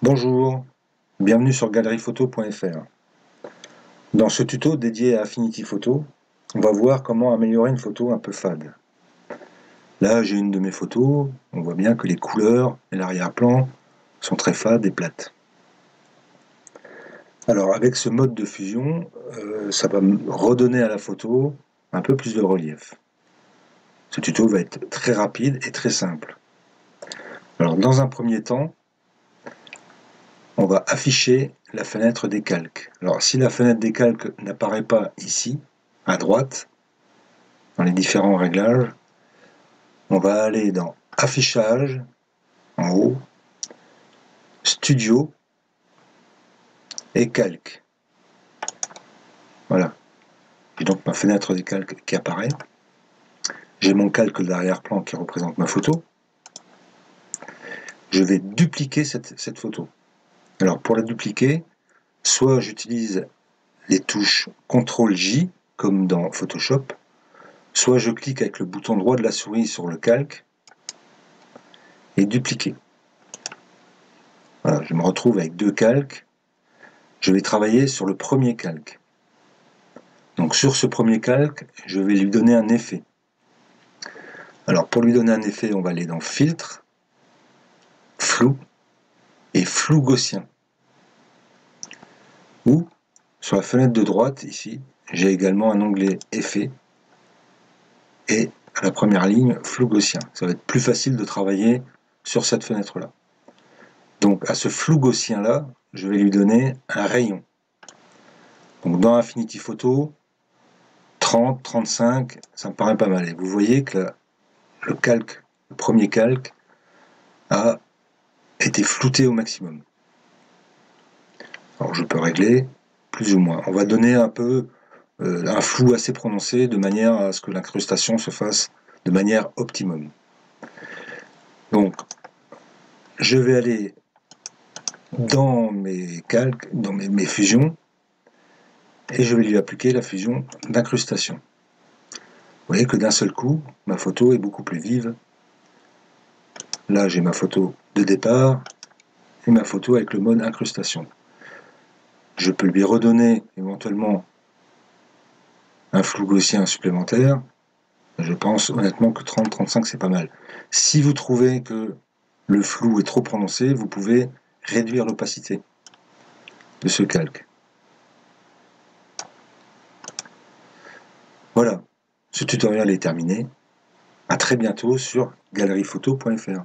Bonjour, bienvenue sur galeriephoto.fr. Dans ce tuto dédié à Affinity Photo, on va voir comment améliorer une photo un peu fade. Là, j'ai une de mes photos, on voit bien que les couleurs et l'arrière-plan sont très fades et plates. Alors avec ce mode de fusion, ça va me redonner à la photo un peu plus de relief. Ce tuto va être très rapide et très simple. Alors dans un premier temps, on va afficher la fenêtre des calques. Alors si la fenêtre des calques n'apparaît pas ici, à droite, dans les différents réglages, on va aller dans Affichage, en haut, Studio et Calque. Voilà. J'ai donc ma fenêtre des calques qui apparaît. J'ai mon calque d'arrière-plan qui représente ma photo. Je vais dupliquer cette photo. Alors pour la dupliquer, soit j'utilise les touches CTRL-J, comme dans Photoshop, soit je clique avec le bouton droit de la souris sur le calque et dupliquer. Voilà, je me retrouve avec deux calques. Je vais travailler sur le premier calque. Donc sur ce premier calque, je vais lui donner un effet. Alors pour lui donner un effet, on va aller dans Filtre, Flou et Flou gaussien. Ou sur la fenêtre de droite, ici, j'ai également un onglet Effet et à la première ligne, Flou gaussien. Ça va être plus facile de travailler sur cette fenêtre-là. Donc à ce flou gaussien-là, je vais lui donner un rayon. Donc dans Affinity Photo, 30, 35, ça me paraît pas mal. Et vous voyez que le calque, le premier calque, a été flouté au maximum. Alors je peux régler plus ou moins. On va donner un peu un flou assez prononcé de manière à ce que l'incrustation se fasse de manière optimum. Donc je vais aller dans mes calques, dans mes fusions, et je vais lui appliquer la fusion d'incrustation. Vous voyez que d'un seul coup, ma photo est beaucoup plus vive. Là, j'ai ma photo de départ et ma photo avec le mode incrustation. Je peux lui redonner éventuellement un flou gaussien supplémentaire. Je pense honnêtement que 30-35 c'est pas mal. Si vous trouvez que le flou est trop prononcé, vous pouvez réduire l'opacité de ce calque. Voilà, ce tutoriel est terminé. À très bientôt sur galeriephoto.fr.